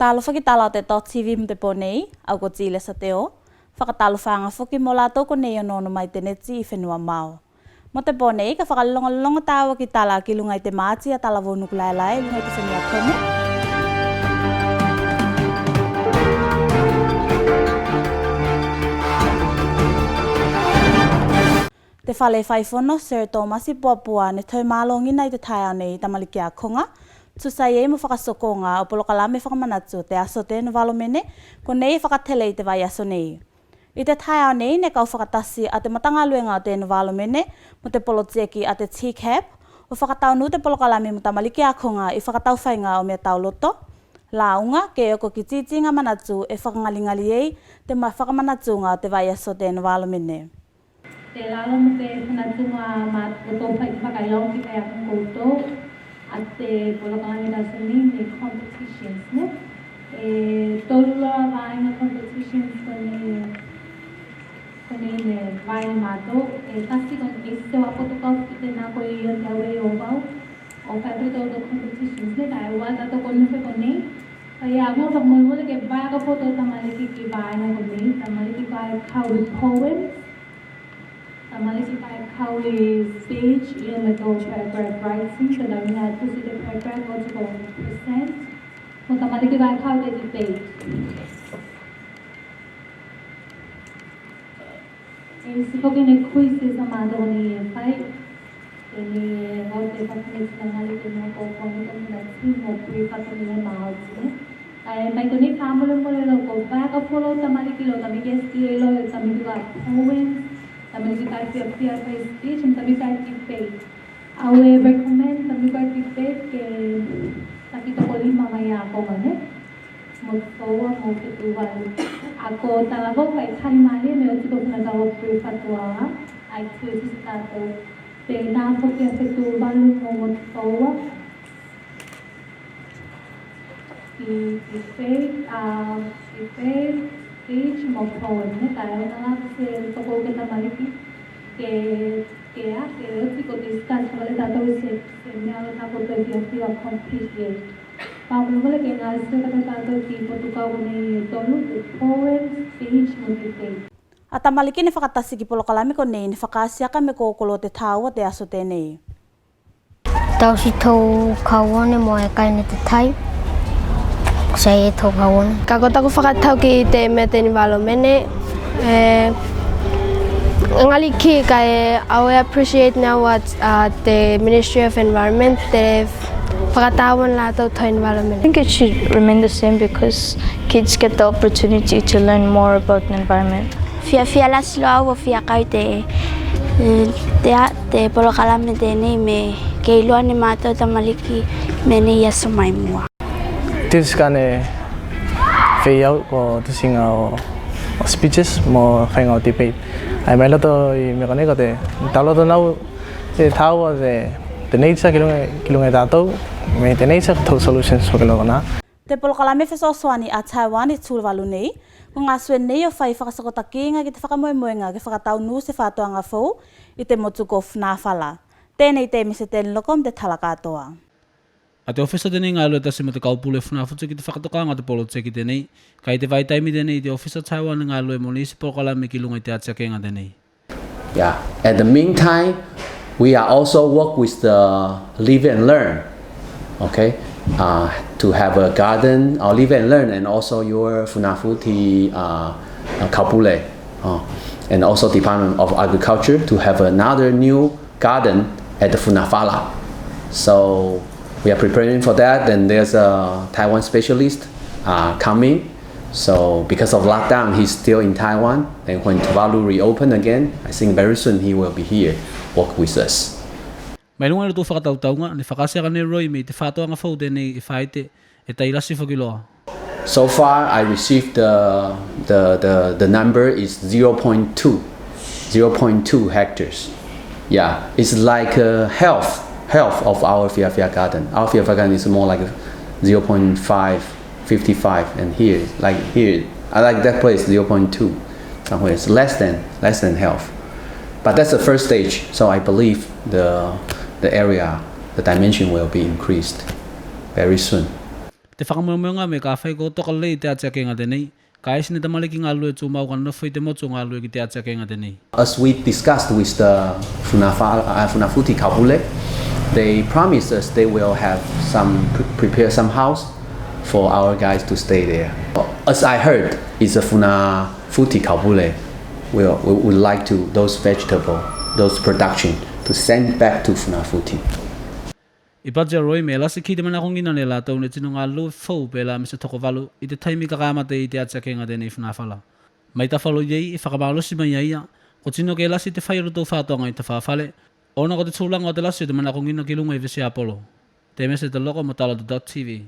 Talo whaki tala te tō TV mte ponei, au ko tile sa te o. Whakatalo whanga whuki mo lātou ko nei ono mai te neti I whenua mau. Mo te ponei, ka whakalonga tāua ki tala ki lungai te māti a tala wonuk lai lungai te whenua kone. Te whale whaifono, Sir Tomasi Puapua ne tau mālongi nei te taia nei tamaliki a konga. Tusai e mo whakasokonga o polokalame whakamanatu te aso te nuvalomene, ko nei whakatelei te vai aso nei. I te taia nei ne kau whakatasi a te matanga luenga o te nuvalomene, mo te poloteki a te TCAP, o whakatau nu te polokalame mo tamaliki a konga I whakatau whainga o mea tau loto. Launga, ke oko ki titinga manatu e whakangalingali ei te mai whakamanatunga o te vai aso te nuvalomene. Te lalo mo te whanatunga ma o tō pai whakailong ki kai akong koutou a te polokalame da sani ne competitions, ne? Tōlua vaenga competitions kone ne vaenga mātou. Kasi kone e se wapotukau ki te nā koe I o te aurei o wau o whaipito o competitions, ne? Kai ua tato kone whi kone. Kai a mua whakamulmule ke vaenga poto tamaliki ki vaenga kone. Tamaliki kai kauri poems. Tamaliki kai kauri speech in the go paragraph writing. So that we had to see the paragraph go to 100%. So tamaliki kai kauri debate. Sipokin e quizzes a mado ni pai. Ni hote pakinis na ngalite mo ko kung ito na mo pre-fato ni mahalti. Ay may kuni kamulo mo lo ko back follow tamaliki lo tamiki STA lo tamiki ka poems. Tamaliki ka PFPR speech and tamiki ka debate. I will recommend tamiki ka debate ke takito ko lima maya ako mane. Mo ketuan. Ako talaga kay kanimali may otro na daw pre-fatwa ay twist tato. Pena po kaya ketuan mo motowa. Debate speech mo poem ne tayo na lang si toko kita maliki ke otro ko discuss wala tato se me alo na po pwede yung complete. Pablo wala kaya nga sa katasato tipo tukaw ni tolu poem speech mo debate. A tamaliki ni whakatasi ki polokalame ko nei ni whakasiaka me kōkolo te tāua te aso tēnei. Tau si tau kawane mo e kai ni te tai. Sei e tau kawane. Kako taku whakatau ki te mea te nivalomene. Ngali ki kai I appreciate now what the Ministry of Environment te whakatawan lātou tau environment. I think it should remain the same because kids get the opportunity to learn more about the environment. Fia lasilo au fia kai te polokalame te nei me ke iloa ni mātou tamaliki me nei aso mai mua. This kane whaiau ko te singa o speeches mo whainga o debate. Ai mai loto I me kone ko te taloto nau te tāua te nature ki lungai tātou me te nature tau solutions o ke lokona. Te polokalame whesoasoani a Taiwan I tūrwalu nei, ko ngā sue nei o whai whakasakotakinga ki te whakamoemoenga ki whakatau nū se whātuanga whau I te motuko whnāwhala. Tēnei te mise tēnei lokom te tala katoa. A te ofisa tēnei ngā lua tasi mo te kaupule whanawhutu ki te whakatokanga te poloteki tēnei, kai te vai taimi tēnei te ofisa Taiwan ngā lua mo nisi polokalame ki lungai te atiakenga tēnei. Yeah, at the meantime, we are also work with the Live and Learn, okay, to have a garden, or Live and Learn, and also your Funafuti Kaupule, and also Department of Agriculture to have another new garden at the Funafala. So we are preparing for that, and there's a Taiwan specialist coming. So because of lockdown, he's still in Taiwan. And when Tuvalu reopen again, I think very soon he will be here, work with us. Mai lunga le tō whakatautaunga, ne whakasea ne roi me te whātoanga whau tēnei I whaite e tairasi whakiloa. So far, I received the number is 0.2 hectares. Yeah, it's like half of our Fia garden. Our Fia garden is more like 0.55, and here, I like that place 0.2. Somewhere it's less than half. But that's the first stage. So I believe the area, the dimension will be increased very soon. te whakamoemoenga me ka whai ko toka lei te atia kenga tenei. Ka esi ne tamaliki ngā lue tū mau kana whai te motu ngā lue ki te atia kenga tenei. As we discussed with the Funafuti Kapule, they promised us they will have prepare some house for our guys to stay there. As I heard, it's a Funafuti Kapule would like to those vegetable, those production to send back to Funafuti. I patia roi me lasi ki te mana kongina ne la tau ne tino ngā lue fau pe la me se toko walu i te taimi kakamate i te atia kenga tenei whanawhala. Mai ta whalo iei i whakamalosi mai ia, ko tino ke lasi te whairu tō whātonga i te whawhale, ona ko te tūlanga o te lasi o te mana kongina ki lunga i visi Apollo. Te mese te loko mo talatu.tv.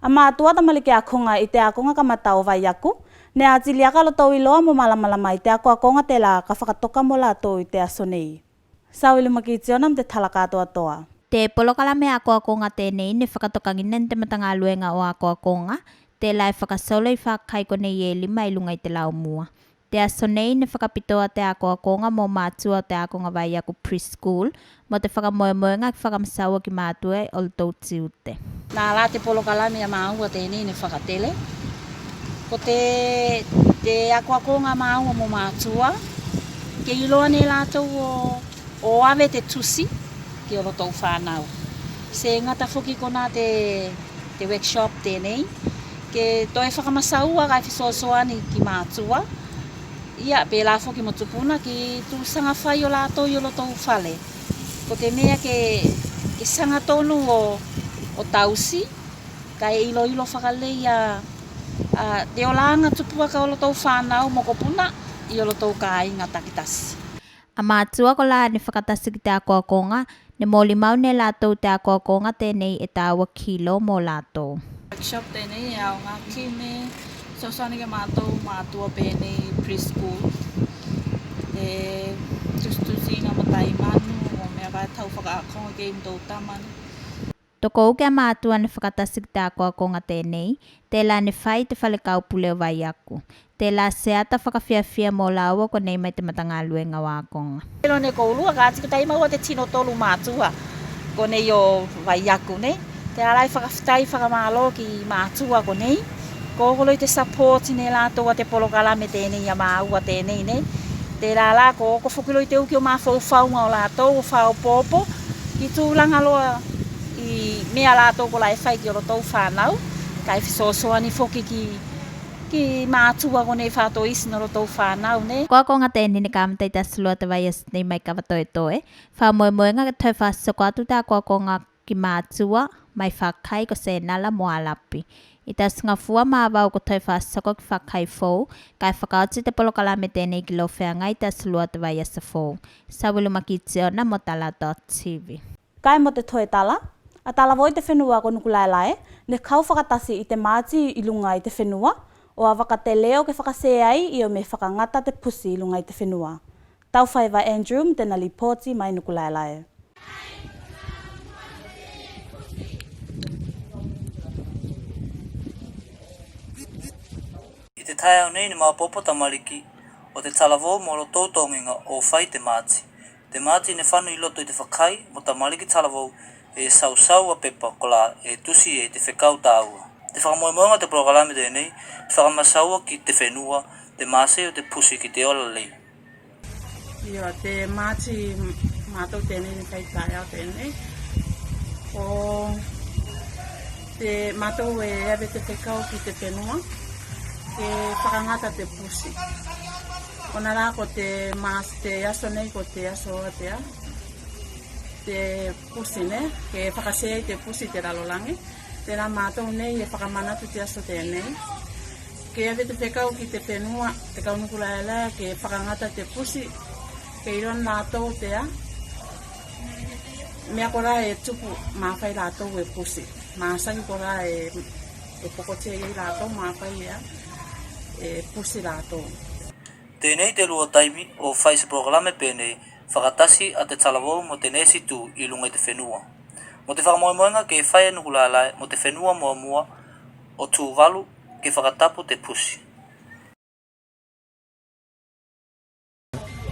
A mātua tamaliki a konga i te akonga ka matau vai aku, ne a tili aka lo tau i loa mo malamalama i te ako akonga te la ka whakatoka mo la tō i te aso nei. Sau ilu maki i tionam te talaka atoa toa. Te polokalame a konga tēnei ne whakatokangi nen te matanga luenga o a konga, te lai whakasolo i whakai ko nei e lima i lunga i te lau mua. Te aso nei ne whakapitoa te a konga mo mātua te a konga vai aku preschool, mo te whakamoemoenga ki whakamasaua ki mātua o le tau tiute. Nā la te polokalame a māua tēnei ne whakatele. Ko te a konga māua mo mātua, ke iloa ne lātou o awe te tusi, ki o tau whānau. Se ngata whuki kona te workshop tēnei, ke toi whakamasaua kai whisoasoani ki mātua, ia pe la whuki mo tupuna ki tu sanga whai o lātou i o tau whale. Ko te mea ke sanga tonu o tausi, kai ilo whakalei te o langa tupua ka o tau whānau mo kopuna i o tau ka inga takitasi. A mātua ko la ne whakatasi ki te a konga, ne mōli mau ne lātou te a konga tēnei e tāua kilo mō lātou. Workshop tēnei au ngā kime, sosani ke mātua pēnei preschool. Tustusi ngā matai manu, o mea kai tau whakaakonga ke imtou tamani. Toko uke a mātua ne whakatasi ki te a konga tēnei, te la ne whai te whale kaupule o vai aku. Te la seata whakawhiawhia mō laua ko nei mai te matanga luenga wā konga. Pero ne ko ulua ka tika tai maua te tino tolu mātua ko nei o vai aku nei. Te arai whakawhitai whakamalo ki mātua ko nei. Ko koloi te support ne lātou a te polokalame tēnei a māua tēnei nei. Te la ko whukiloi te uki o mā whauwhaunga o lātou o whao pōpo. Ki tūlanga loa i mea lātou ko lai whai ki o tau whānau. Kai whisoasoani whoki ki mātua ko nei whātou isi no tau whānau ne. Ko konga tēnei ne kāmatai ta slua te vai as nei mai kawatoe toe. Whamoemoenga ka toi whasoko atu tā ko konga ki mātua mai whakai ko se nala mo alapi. I ta sngafua māwau ko toi whasoko ki whakai fōu, kai whakaoti te polokalame tēnei ki lo whenga i ta slua te vai as fōu. Sawilu makitiona mo tala.tv. Kai mo te toe tala, a tala voi te whenua ko nukulailae, ne kau whakatasi i te māti i lunga i te whenua, o a waka te leo ke whakase ai i o me whakangata te pusi i lunga i te whenua. Tau whaiva Andrew tēnā lipoti mai nukulailae. I te tai au nei ni mga popo tamariki o te talavo mo lo tōtonginga o whai te māti. Te māti ne whanu i loto i te whakai mo tamariki talavo e sausau a pepa ko la e tusi e te whekau tāua. Te whakamoemoenga te polokalame tēnei, te whakamasaua ki te whenua, te māse o te pusi ki te ola lei. Ia, te māti mātou tēnei ni kai tai au tēnei. O te mātou e ave te whekau ki te whenua, ke whakangata te pusi. O nā rā ko te māsi te aso nei, ko te aso atea, te pusi ne, ke whakasea te pusi te ralolangi. Te rā mātou nei e whakamanatu te aso tēnei. Ke ave te whekau ki te whenua, te kaunukulaela, ke whakangata te pusi, ke iron lātou tea. Mea kora e tupu mawhai lātou e pusi. Māsangi kora e pokotea i lātou mawhai e pusi lātou. Tēnei te lua taimi o whai se polokalame pēnei, whakatasi a te talavo mo te nesi tū i lunga i te whenua. Mo te whakamoemoenga ke whaia nukulalai mo te whenua mua o tū walu ke whakatapu te pusi.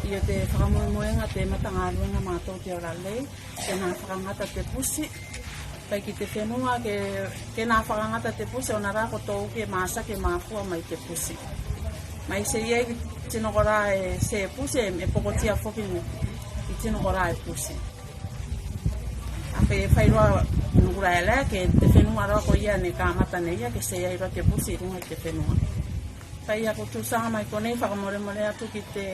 Ia te whakamoemoenga te matangaruenga mātou te ora lei, te nā whakangata te pusi, Pai ki te whenua ke nā whakangata te pusi o nā rā kotou ke māsa ke māpua mai te pusi. Mai se iei ki tino kora e se pusi e pokotia whokini ki tino kora e pusi. A pe whairoa nukura e lea ke te whenua roa ko ia ne kāmata ne ia ke se iei roa te pusi runga i te whenua. Pai a kutūsanga mai konei whakamore more atu ki te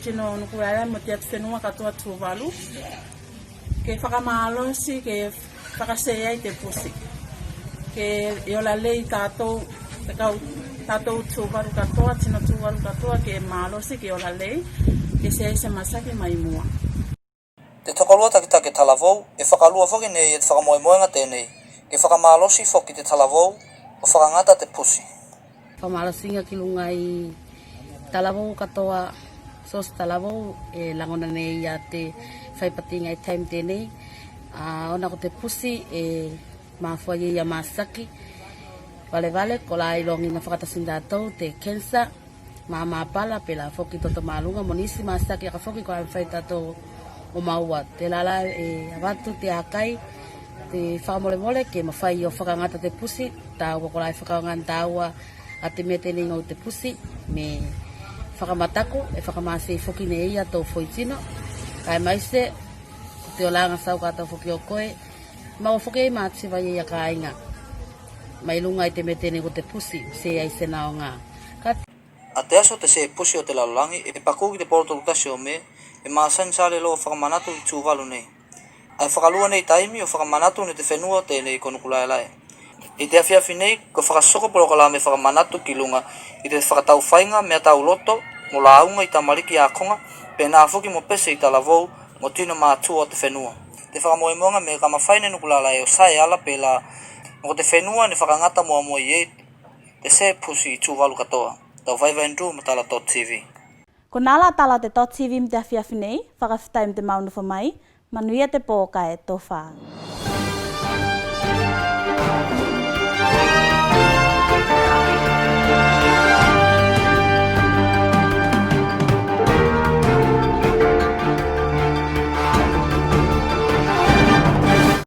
tino nukura e lea mo te atu whenua katoa Tuvalu. Ke whakamālosi ke whakasea i te pusi. Ke iola lei tātou Tuvalu katoa, tino Tuvalu katoa ke mālosi ke iola lei, ke se masaki mai mua. Te tokalua takitake talavou, e whakalua whoki nei e te whakamoemoenga tēnei. Ke whakamālosi whoki te talavou, o whakangata te pusi. Whamalosinga ki lunga i talavou katoa, sos talavou, e langona nei ia te whaipatinga i time tēnei. Ona ko te pusi e mawhua ia masaki. Vale, ko la ilongi na whakatasinda tau te kensa, pala pela whoki toto malunga, monisi masaki aka whoki ko ai whaita tau o maua. Te lala e awatu te akai, te whakamole ke mawhai o whakangata te pusi, tāua ko lai whakaungan tāua a te mea tēnei ngau te pusi, me whakamatako e whakamase whoki ne ia tau whoitino. Kai maise, te o langa sau kātou whoki o koe, mau whoki e mātsi vai ia ka inga. Mai lunga i te metene ko te pusi, se ai se nao ngā. A te aso te se pusi o te lalolangi, e paku ki te porotoku tasi o me, e māsani sāle lo whakamanatu i Tuvalu nei. Ai whakalua nei taimi o whakamanatu ni te whenua tēnei ko nukulailae. I te awhiawhi nei, ko whakasoko porokala me whakamanatu ki lunga, i te whakatau whainga mea tau loto, mo la aunga i tamariki a konga, pe nā whuki mo pese i talavou, mo tino mātua o te whenua. Te whakamoemoenga me kamawhaine nukulailae o sae ala pe la, mo te whenua ni whakangata mua mua i e, te se pusi i Tuvalu katoa. Tau Vaivaindu mo tala.tv. Ko nāla tala te .tv me te awhiawhi nei, whakawhitai me te maunu whamai, manuia te pōkai e tō whā.